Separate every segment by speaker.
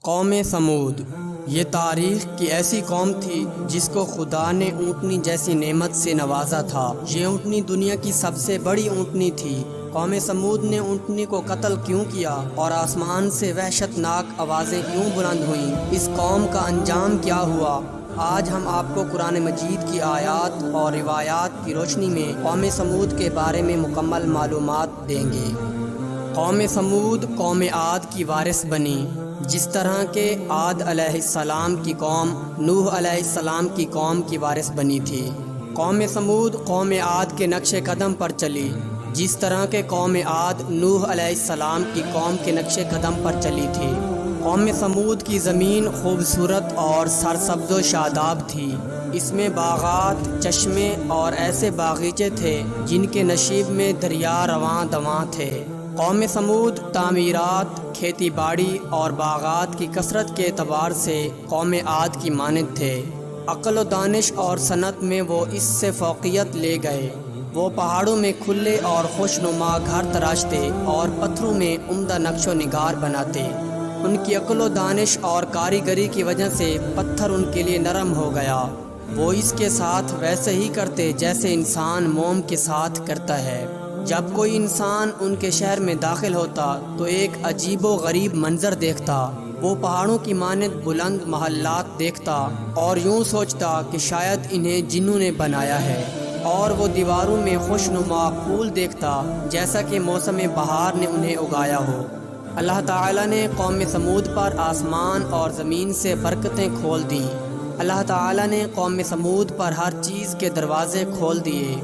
Speaker 1: قوم سمود یہ تاریخ کی ایسی قوم تھی جس کو خدا نے اونٹنی جیسی نعمت سے نوازا تھا۔ یہ اونٹنی دنیا کی سب سے بڑی اونٹنی تھی۔ قوم سمود نے اونٹنی کو قتل کیوں کیا اور آسمان سے وحشت ناک آوازیں کیوں بلند ہوئیں؟ اس قوم کا انجام کیا ہوا؟ آج ہم آپ کو قرآن مجید کی آیات اور روایات کی روشنی میں قوم سمود کے بارے میں مکمل معلومات دیں گے۔ قوم سمود قوم عاد کی وارث بنی، جس طرح کہ عاد علیہ السلام کی قوم نوح علیہ السلام کی قوم کی وارث بنی تھی۔ قوم سمود قوم عاد کے نقش قدم پر چلی، جس طرح کہ قوم عاد نوح علیہ السلام کی قوم کے نقش قدم پر چلی تھی۔ قوم سمود کی زمین خوبصورت اور سرسبز و شاداب تھی۔ اس میں باغات، چشمے اور ایسے باغیچے تھے جن کے نشیب میں دریا رواں دواں تھے۔ قوم سمود تعمیرات، کھیتی باڑی اور باغات کی کثرت کے اعتبار سے قوم عاد کی مانند تھے۔ عقل و دانش اور صنعت میں وہ اس سے فوقیت لے گئے۔ وہ پہاڑوں میں کھلے اور خوشنما گھر تراشتے اور پتھروں میں عمدہ نقش و نگار بناتے۔ ان کی عقل و دانش اور کاریگری کی وجہ سے پتھر ان کے لیے نرم ہو گیا۔ وہ اس کے ساتھ ویسے ہی کرتے جیسے انسان موم کے ساتھ کرتا ہے۔ جب کوئی انسان ان کے شہر میں داخل ہوتا تو ایک عجیب و غریب منظر دیکھتا۔ وہ پہاڑوں کی مانند بلند محلات دیکھتا اور یوں سوچتا کہ شاید انہیں جنوں نے بنایا ہے، اور وہ دیواروں میں خوشنما پھول دیکھتا جیسا کہ موسم بہار نے انہیں اگایا ہو۔ اللہ تعالیٰ نے قوم سمود پر آسمان اور زمین سے برکتیں کھول دیں۔ اللہ تعالیٰ نے قوم سمود پر ہر چیز کے دروازے کھول دیے۔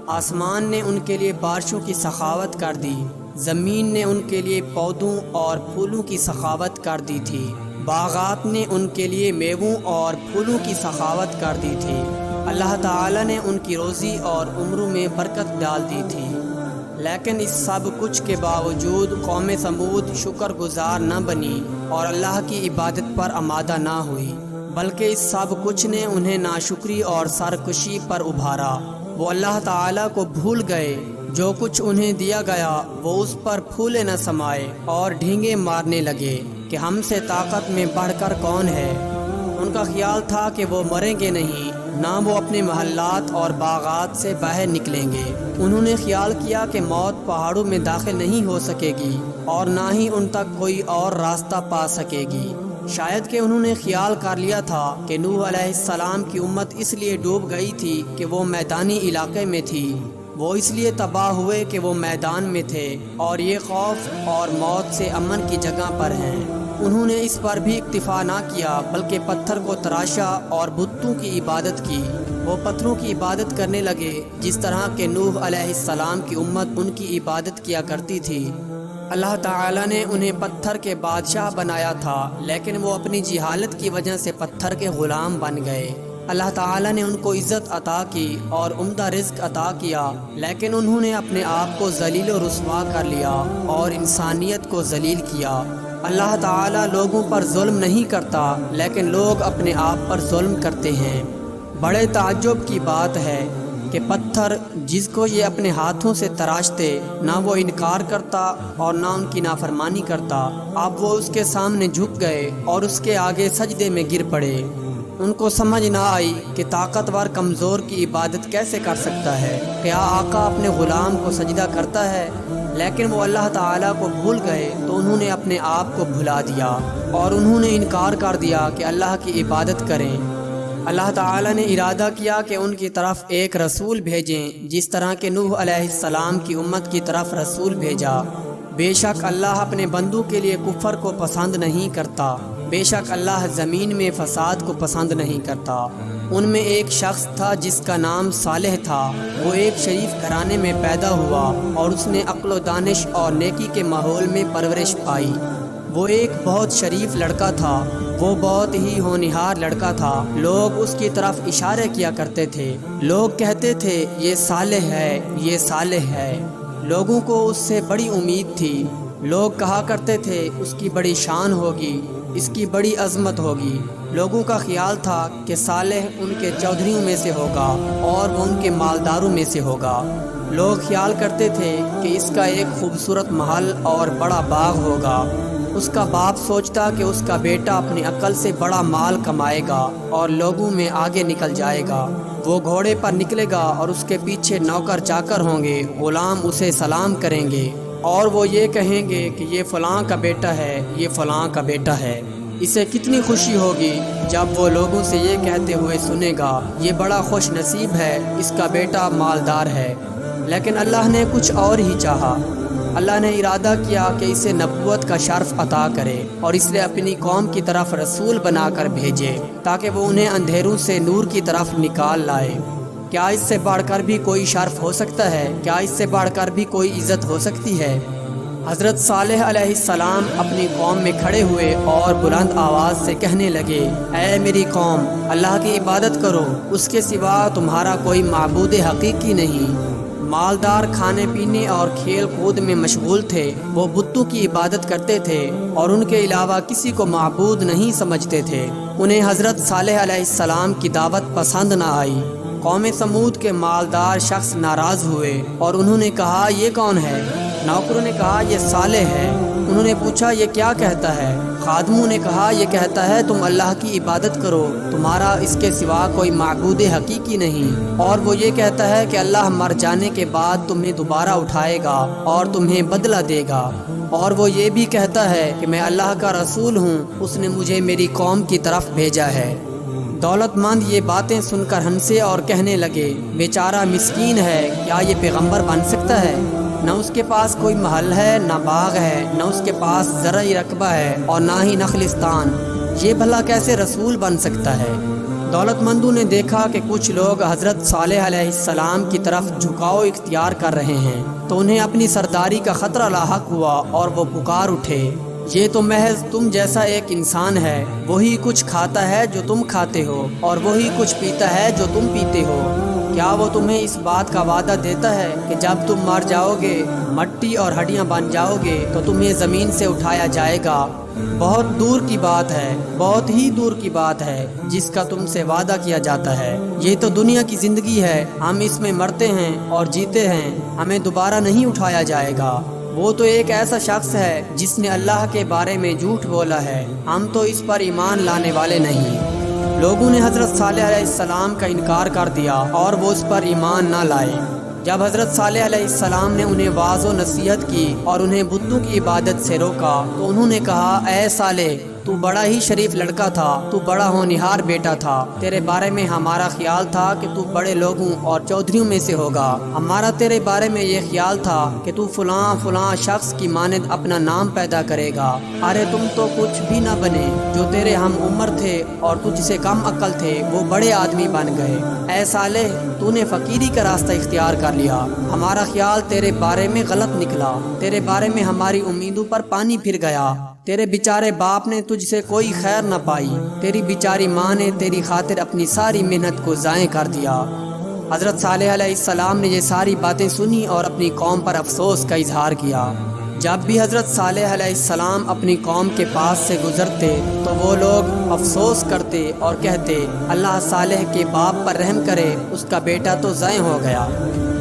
Speaker 1: آسمان نے ان کے لیے بارشوں کی سخاوت کر دی، زمین نے ان کے لیے پودوں اور پھولوں کی سخاوت کر دی تھی، باغات نے ان کے لیے میووں اور پھولوں کی سخاوت کر دی تھی۔ اللہ تعالیٰ نے ان کی روزی اور عمروں میں برکت ڈال دی تھی۔ لیکن اس سب کچھ کے باوجود قوم سمود شکر گزار نہ بنی اور اللہ کی عبادت پر آمادہ نہ ہوئی، بلکہ اس سب کچھ نے انہیں ناشکری اور سرکشی پر ابھارا۔ وہ اللہ تعالیٰ کو بھول گئے۔ جو کچھ انہیں دیا گیا وہ اس پر پھولے نہ سمائے اور ڈھینگے مارنے لگے کہ ہم سے طاقت میں بڑھ کر کون ہے۔ ان کا خیال تھا کہ وہ مریں گے نہیں، نہ وہ اپنے محلات اور باغات سے باہر نکلیں گے۔ انہوں نے خیال کیا کہ موت پہاڑوں میں داخل نہیں ہو سکے گی اور نہ ہی ان تک کوئی اور راستہ پا سکے گی۔ شاید کہ انہوں نے خیال کر لیا تھا کہ نوح علیہ السلام کی امت اس لیے ڈوب گئی تھی کہ وہ میدانی علاقے میں تھی۔ وہ اس لیے تباہ ہوئے کہ وہ میدان میں تھے اور یہ خوف اور موت سے امن کی جگہ پر ہیں۔ انہوں نے اس پر بھی اکتفا نہ کیا بلکہ پتھر کو تراشا اور بتوں کی عبادت کی۔ وہ پتھروں کی عبادت کرنے لگے جس طرح کہ نوح علیہ السلام کی امت ان کی عبادت کیا کرتی تھی۔ اللہ تعالیٰ نے انہیں پتھر کے بادشاہ بنایا تھا، لیکن وہ اپنی جہالت کی وجہ سے پتھر کے غلام بن گئے۔ اللہ تعالیٰ نے ان کو عزت عطا کی اور عمدہ رزق عطا کیا، لیکن انہوں نے اپنے آپ کو ذلیل و رسوا کر لیا اور انسانیت کو ذلیل کیا۔ اللہ تعالیٰ لوگوں پر ظلم نہیں کرتا، لیکن لوگ اپنے آپ پر ظلم کرتے ہیں۔ بڑے تعجب کی بات ہے کہ پتھر جس کو یہ اپنے ہاتھوں سے تراشتے، نہ وہ انکار کرتا اور نہ ان کی نافرمانی کرتا، اب وہ اس کے سامنے جھک گئے اور اس کے آگے سجدے میں گر پڑے۔ ان کو سمجھ نہ آئی کہ طاقتور کمزور کی عبادت کیسے کر سکتا ہے۔ کیا آقا اپنے غلام کو سجدہ کرتا ہے؟ لیکن وہ اللہ تعالیٰ کو بھول گئے تو انہوں نے اپنے آپ کو بھلا دیا اور انہوں نے انکار کر دیا کہ اللہ کی عبادت کریں۔ اللہ تعالیٰ نے ارادہ کیا کہ ان کی طرف ایک رسول بھیجیں، جس طرح کہ نوح علیہ السلام کی امت کی طرف رسول بھیجا۔ بے شک اللہ اپنے بندوں کے لیے کفر کو پسند نہیں کرتا۔ بے شک اللہ زمین میں فساد کو پسند نہیں کرتا۔ ان میں ایک شخص تھا جس کا نام صالح تھا۔ وہ ایک شریف گھرانے میں پیدا ہوا اور اس نے عقل و دانش اور نیکی کے ماحول میں پرورش پائی۔ وہ ایک بہت شریف لڑکا تھا۔ وہ بہت ہی ہونہار لڑکا تھا۔ لوگ اس کی طرف اشارے کیا کرتے تھے۔ لوگ کہتے تھے یہ صالح ہے، یہ صالح ہے۔ لوگوں کو اس سے بڑی امید تھی۔ لوگ کہا کرتے تھے اس کی بڑی شان ہوگی، اس کی بڑی عظمت ہوگی۔ لوگوں کا خیال تھا کہ صالح ان کے چودھریوں میں سے ہوگا اور وہ ان کے مالداروں میں سے ہوگا۔ لوگ خیال کرتے تھے کہ اس کا ایک خوبصورت محل اور بڑا باغ ہوگا۔ اس کا باپ سوچتا کہ اس کا بیٹا اپنی عقل سے بڑا مال کمائے گا اور لوگوں میں آگے نکل جائے گا۔ وہ گھوڑے پر نکلے گا اور اس کے پیچھے نوکر چاکر ہوں گے، غلام اسے سلام کریں گے اور وہ یہ کہیں گے کہ یہ فلاں کا بیٹا ہے، یہ فلاں کا بیٹا ہے۔ اسے کتنی خوشی ہوگی جب وہ لوگوں سے یہ کہتے ہوئے سنے گا، یہ بڑا خوش نصیب ہے، اس کا بیٹا مالدار ہے۔ لیکن اللہ نے کچھ اور ہی چاہا۔ اللہ نے ارادہ کیا کہ اسے نبوت کا شرف عطا کرے اور اس لیے اپنی قوم کی طرف رسول بنا کر بھیجے تاکہ وہ انہیں اندھیروں سے نور کی طرف نکال لائے۔ کیا اس سے بڑھ کر بھی کوئی شرف ہو سکتا ہے؟ کیا اس سے بڑھ کر بھی کوئی عزت ہو سکتی ہے؟ حضرت صالح علیہ السلام اپنی قوم میں کھڑے ہوئے اور بلند آواز سے کہنے لگے، اے میری قوم، اللہ کی عبادت کرو، اس کے سوا تمہارا کوئی معبود حقیقی نہیں۔ مالدار کھانے پینے اور کھیل کود میں مشغول تھے، وہ بتوں کی عبادت کرتے تھے اور ان کے علاوہ کسی کو معبود نہیں سمجھتے تھے۔ انہیں حضرت صالح علیہ السلام کی دعوت پسند نہ آئی۔ قوم سمود کے مالدار شخص ناراض ہوئے اور انہوں نے کہا، یہ کون ہے؟ نوکروں نے کہا، یہ صالح ہے۔ انہوں نے پوچھا، یہ کیا کہتا ہے؟ خادموں نے کہا، یہ کہتا ہے تم اللہ کی عبادت کرو، تمہارا اس کے سوا کوئی معبود حقیقی نہیں، اور وہ یہ کہتا ہے کہ اللہ مر جانے کے بعد تمہیں دوبارہ اٹھائے گا اور تمہیں بدلہ دے گا، اور وہ یہ بھی کہتا ہے کہ میں اللہ کا رسول ہوں، اس نے مجھے میری قوم کی طرف بھیجا ہے۔ دولت مند یہ باتیں سن کر ہنسے اور کہنے لگے، بیچارہ مسکین ہے، کیا یہ پیغمبر بن سکتا ہے؟ نہ اس کے پاس کوئی محل ہے، نہ باغ ہے، نہ اس کے پاس زرعی رقبہ ہے اور نہ ہی نخلستان، یہ بھلا کیسے رسول بن سکتا ہے؟ دولت مندوں نے دیکھا کہ کچھ لوگ حضرت صالح علیہ السلام کی طرف جھکاؤ اختیار کر رہے ہیں تو انہیں اپنی سرداری کا خطرہ لاحق ہوا اور وہ پکار اٹھے، یہ تو محض تم جیسا ایک انسان ہے، وہی کچھ کھاتا ہے جو تم کھاتے ہو اور وہی کچھ پیتا ہے جو تم پیتے ہو۔ کیا وہ تمہیں اس بات کا وعدہ دیتا ہے کہ جب تم مر جاؤ گے، مٹی اور ہڈیاں بن جاؤ گے تو تمہیں زمین سے اٹھایا جائے گا؟ بہت دور کی بات ہے، بہت ہی دور کی بات ہے جس کا تم سے وعدہ کیا جاتا ہے۔ یہ تو دنیا کی زندگی ہے، ہم اس میں مرتے ہیں اور جیتے ہیں، ہمیں دوبارہ نہیں اٹھایا جائے گا۔ وہ تو ایک ایسا شخص ہے جس نے اللہ کے بارے میں جھوٹ بولا ہے، ہم تو اس پر ایمان لانے والے نہیں۔ لوگوں نے حضرت صالح علیہ السلام کا انکار کر دیا اور وہ اس پر ایمان نہ لائے۔ جب حضرت صالح علیہ السلام نے انہیں واعظ و نصیحت کی اور انہیں بتوں کی عبادت سے روکا تو انہوں نے کہا، اے صالح، تو بڑا ہی شریف لڑکا تھا، تو بڑا ہونہار بیٹا تھا، تیرے بارے میں ہمارا خیال تھا کہ تو بڑے لوگوں اور چودھریوں میں سے ہوگا، ہمارا تیرے بارے میں یہ خیال تھا کہ تو فلاں فلاں شخص کی مانند اپنا نام پیدا کرے گا، ارے تم تو کچھ بھی نہ بنے، جو تیرے ہم عمر تھے اور تجھ سے کم عقل تھے وہ بڑے آدمی بن گئے۔ اے صالح، تو نے فقیری کا راستہ اختیار کر لیا، ہمارا خیال تیرے بارے میں غلط نکلا، تیرے بارے میں ہماری امیدوں پر پانی پھر گیا، تیرے بیچارے باپ نے تجھ سے کوئی خیر نہ پائی، تیری بیچاری ماں نے تیری خاطر اپنی ساری محنت کو ضائع کر دیا۔ حضرت صالح علیہ السلام نے یہ ساری باتیں سنی اور اپنی قوم پر افسوس کا اظہار کیا۔ جب بھی حضرت صالح علیہ السلام اپنی قوم کے پاس سے گزرتے تو وہ لوگ افسوس کرتے اور کہتے، اللہ صالح کے باپ پر رحم کرے، اس کا بیٹا تو ضائع ہو گیا۔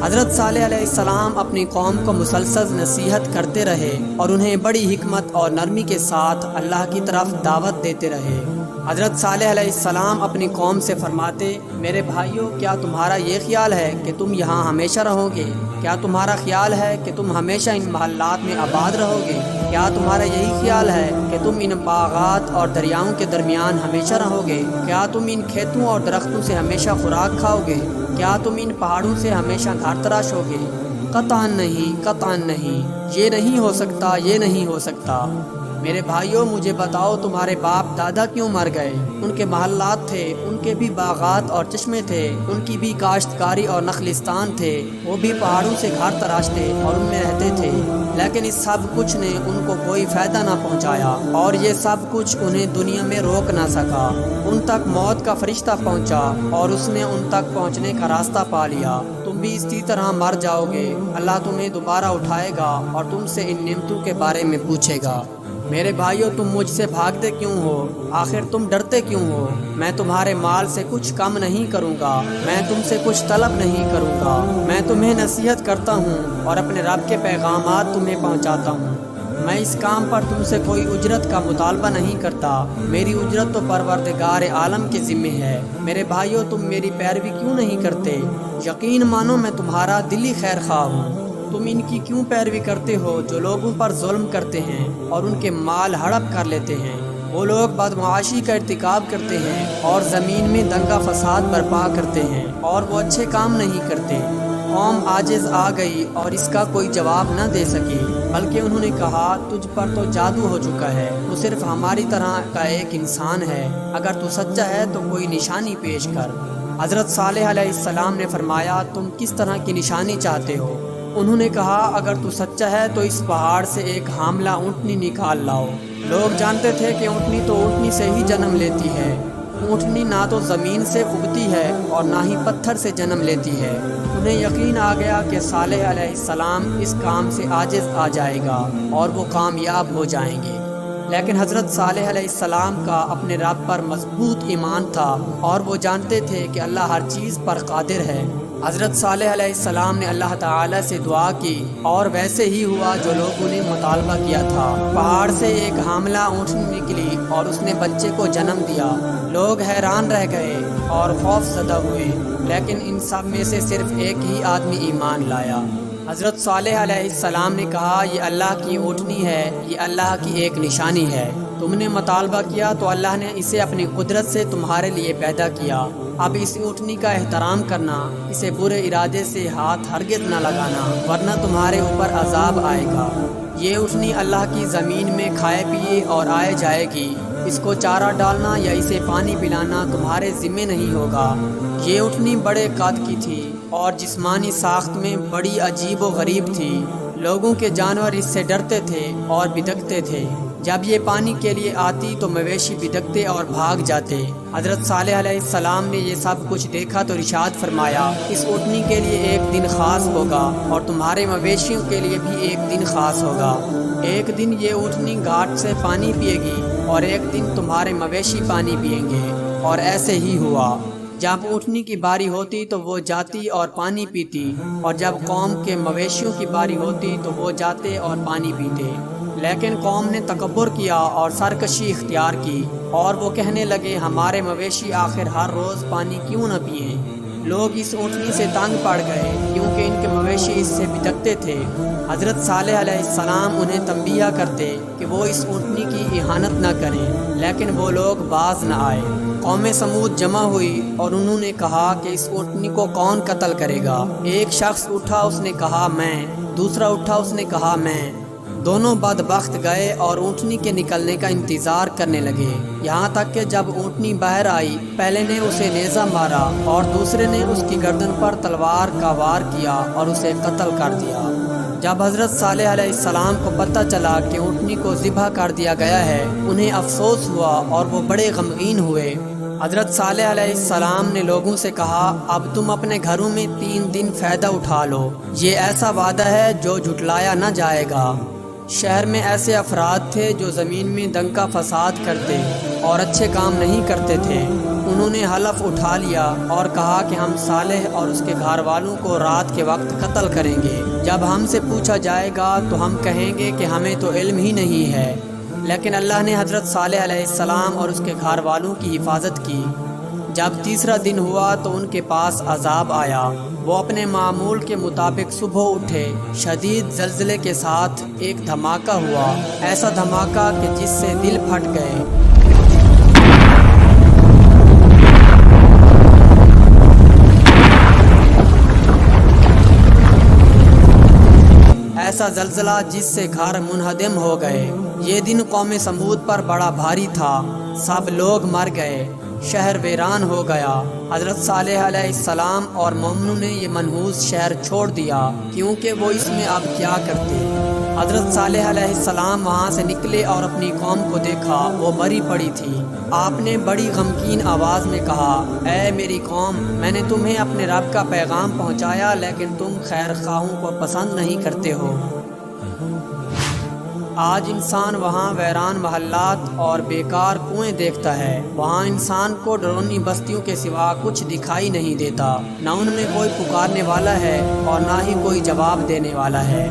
Speaker 1: حضرت صالح علیہ السلام اپنی قوم کو مسلسل نصیحت کرتے رہے اور انہیں بڑی حکمت اور نرمی کے ساتھ اللہ کی طرف دعوت دیتے رہے۔ حضرت صالح علیہ السلام اپنی قوم سے فرماتے، میرے بھائیوں، کیا تمہارا یہ خیال ہے کہ تم یہاں ہمیشہ رہو گے؟ کیا تمہارا خیال ہے کہ تم ہمیشہ ان محلات میں آباد رہو گے؟ کیا تمہارا یہی خیال ہے کہ تم ان باغات اور دریاؤں کے درمیان ہمیشہ رہو گے؟ کیا تم ان کھیتوں اور درختوں سے ہمیشہ خوراک کھاؤ گے؟ کیا تم ان پہاڑوں سے ہمیشہ گھر تراشو گے؟ قطعاً نہیں، قطعاً نہیں، یہ نہیں ہو سکتا، یہ نہیں ہو سکتا۔ میرے بھائیوں، مجھے بتاؤ، تمہارے باپ دادا کیوں مر گئے؟ ان کے محلات تھے، ان کے بھی باغات اور چشمے تھے، ان کی بھی کاشتکاری اور نخلستان تھے، وہ بھی پہاڑوں سے گھر تراشتے اور ان میں رہتے تھے، لیکن اس سب کچھ نے ان کو کوئی فائدہ نہ پہنچایا اور یہ سب کچھ انہیں دنیا میں روک نہ سکا۔ ان تک موت کا فرشتہ پہنچا اور اس نے ان تک پہنچنے کا راستہ پا لیا۔ تم بھی اسی طرح مر جاؤ گے، اللہ تمہیں دوبارہ اٹھائے گا اور تم سے ان نعمتوں کے بارے میں پوچھے گا۔ میرے بھائیوں، تم مجھ سے بھاگتے کیوں ہو؟ آخر تم ڈرتے کیوں ہو؟ میں تمہارے مال سے کچھ کم نہیں کروں گا، میں تم سے کچھ طلب نہیں کروں گا، میں تمہیں نصیحت کرتا ہوں اور اپنے رب کے پیغامات تمہیں پہنچاتا ہوں۔ میں اس کام پر تم سے کوئی اجرت کا مطالبہ نہیں کرتا، میری اجرت تو پروردگار عالم کے ذمہ ہے۔ میرے بھائیو، تم میری پیروی کیوں نہیں کرتے؟ یقین مانو میں تمہارا دلی خیر خواہ ہوں۔ تم ان کی کیوں پیروی کرتے ہو جو لوگوں پر ظلم کرتے ہیں اور ان کے مال ہڑپ کر لیتے ہیں؟ وہ لوگ بدمعاشی کا ارتکاب کرتے ہیں اور زمین میں دنگا فساد برپا کرتے ہیں، اور وہ اچھے کام نہیں کرتے۔ قوم عاجز آ گئی اور اس کا کوئی جواب نہ دے سکی، بلکہ انہوں نے کہا تجھ پر تو جادو ہو چکا ہے، تو صرف ہماری طرح کا ایک انسان ہے، اگر تو سچا ہے تو کوئی نشانی پیش کر۔ حضرت صالح علیہ السلام نے فرمایا تم کس طرح کی نشانی چاہتے ہو؟ انہوں نے کہا اگر تو سچا ہے تو اس پہاڑ سے ایک حاملہ اونٹنی نکال لاؤ۔ لوگ جانتے تھے کہ اونٹنی تو اونٹنی سے ہی جنم لیتی ہے۔ اونٹنی نہ تو زمین سے اگتی ہے اور نہ ہی پتھر سے جنم لیتی ہے۔ انہیں یقین آ گیا کہ صالح علیہ السلام اس کام سے عاجز آ جائے گا اور وہ کامیاب ہو جائیں گے، لیکن حضرت صالح علیہ السلام کا اپنے رب پر مضبوط ایمان تھا اور وہ جانتے تھے کہ اللہ ہر چیز پر قادر ہے۔ حضرت صالح علیہ السلام نے اللہ تعالیٰ سے دعا کی اور ویسے ہی ہوا جو لوگوں نے مطالبہ کیا تھا۔ پہاڑ سے ایک حاملہ اونٹنی نکلی اور اس نے بچے کو جنم دیا۔ لوگ حیران رہ گئے اور خوف زدہ ہوئے، لیکن ان سب میں سے صرف ایک ہی آدمی ایمان لایا۔ حضرت صالح علیہ السلام نے کہا یہ اللہ کی اونٹنی ہے، یہ اللہ کی ایک نشانی ہے۔ تم نے مطالبہ کیا تو اللہ نے اسے اپنی قدرت سے تمہارے لیے پیدا کیا۔ اب اس اونٹنی کا احترام کرنا، اسے برے ارادے سے ہاتھ ہرگز نہ لگانا، ورنہ تمہارے اوپر عذاب آئے گا۔ یہ اونٹنی اللہ کی زمین میں کھائے پیے اور آئے جائے گی۔ اس کو چارہ ڈالنا یا اسے پانی پلانا تمہارے ذمہ نہیں ہوگا۔ یہ اونٹنی بڑے قد کی تھی اور جسمانی ساخت میں بڑی عجیب و غریب تھی۔ لوگوں کے جانور اس سے ڈرتے تھے اور بدکتے تھے۔ جب یہ پانی کے لیے آتی تو مویشی بدکتے اور بھاگ جاتے۔ حضرت صالح علیہ السلام نے یہ سب کچھ دیکھا تو ارشاد فرمایا اس اونٹنی کے لیے ایک دن خاص ہوگا اور تمہارے مویشیوں کے لیے بھی ایک دن خاص ہوگا۔ ایک دن یہ اونٹنی گھاٹ سے پانی پیے گی اور ایک دن تمہارے مویشی پانی پئیں گے، اور ایسے ہی ہوا۔ جب اونٹنی کی باری ہوتی تو وہ جاتی اور پانی پیتی، اور جب قوم کے مویشیوں کی باری ہوتی تو وہ جاتے اور پانی پیتے۔ لیکن قوم نے تکبر کیا اور سرکشی اختیار کی، اور وہ کہنے لگے ہمارے مویشی آخر ہر روز پانی کیوں نہ پئیں۔ لوگ اس اونٹنی سے تنگ پڑ گئے کیونکہ ان کے مویشی اس سے بدکتے تھے۔ حضرت صالح علیہ السلام انہیں تنبیہ کرتے کہ وہ اس اونٹنی کی اہانت نہ کریں، لیکن وہ لوگ باز نہ آئے۔ قوم سمود جمع ہوئی اور انہوں نے کہا کہ اس اونٹنی کو کون قتل کرے گا؟ ایک شخص اٹھا، اس نے کہا میں، دوسرا اٹھا، اس نے کہا میں۔ دونوں بدبخت گئے اور اونٹنی کے نکلنے کا انتظار کرنے لگے، یہاں تک کہ جب اونٹنی باہر آئی، پہلے نے اسے نیزہ مارا اور دوسرے نے اس کی گردن پر تلوار کا وار کیا اور اسے قتل کر دیا۔ جب حضرت صالح علیہ السلام کو پتہ چلا کہ اونٹنی کو ذبح کر دیا گیا ہے، انہیں افسوس ہوا اور وہ بڑے غمگین ہوئے۔ حضرت صالح علیہ السلام نے لوگوں سے کہا اب تم اپنے گھروں میں 3 دن فائدہ اٹھا لو، یہ ایسا وعدہ ہے جو جھٹلایا نہ جائے گا۔ شہر میں ایسے افراد تھے جو زمین میں دنگا فساد کرتے اور اچھے کام نہیں کرتے تھے۔ انہوں نے حلف اٹھا لیا اور کہا کہ ہم صالح اور اس کے گھر والوں کو رات کے وقت قتل کریں گے۔ جب ہم سے پوچھا جائے گا تو ہم کہیں گے کہ ہمیں تو علم ہی نہیں ہے۔ لیکن اللہ نے حضرت صالح علیہ السلام اور اس کے گھر والوں کی حفاظت کی۔ جب تیسرا دن ہوا تو ان کے پاس عذاب آیا۔ وہ اپنے معمول کے مطابق صبح اٹھے، شدید زلزلے کے ساتھ ایک دھماکہ ہوا، ایسا دھماکہ کہ جس سے دل پھٹ گئے۔ ایسا زلزلہ جس سے گھر منہدم ہو گئے۔ یہ دن قوم سمود پر بڑا بھاری تھا، سب لوگ مر گئے، شہر ویران ہو گیا۔ حضرت صالح علیہ السلام اور مومنوں نے یہ منحوس شہر چھوڑ دیا کیونکہ وہ اس میں اب کیا کرتے۔ حضرت صالح علیہ السلام وہاں سے نکلے اور اپنی قوم کو دیکھا، وہ مری پڑی تھی۔ آپ نے بڑی غمگین آواز میں کہا اے میری قوم، میں نے تمہیں اپنے رب کا پیغام پہنچایا لیکن تم خیر خواہوں کو پسند نہیں کرتے ہو۔ آج انسان وہاں ویران محلات اور بیکار کنویں دیکھتا ہے، وہاں انسان کو ڈرونی بستیوں کے سوا کچھ دکھائی نہیں دیتا، نہ ان میں کوئی پکارنے والا ہے اور نہ ہی کوئی جواب دینے والا ہے۔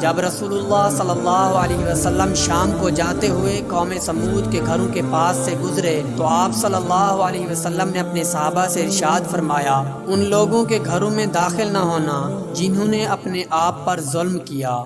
Speaker 1: جب رسول اللہ صلی اللہ علیہ وسلم شام کو جاتے ہوئے قوم سمود کے گھروں کے پاس سے گزرے تو آپ صلی اللہ علیہ وسلم نے اپنے صحابہ سے ارشاد فرمایا، ان لوگوں کے گھروں میں داخل نہ ہونا جنہوں نے اپنے آپ پر ظلم کیا۔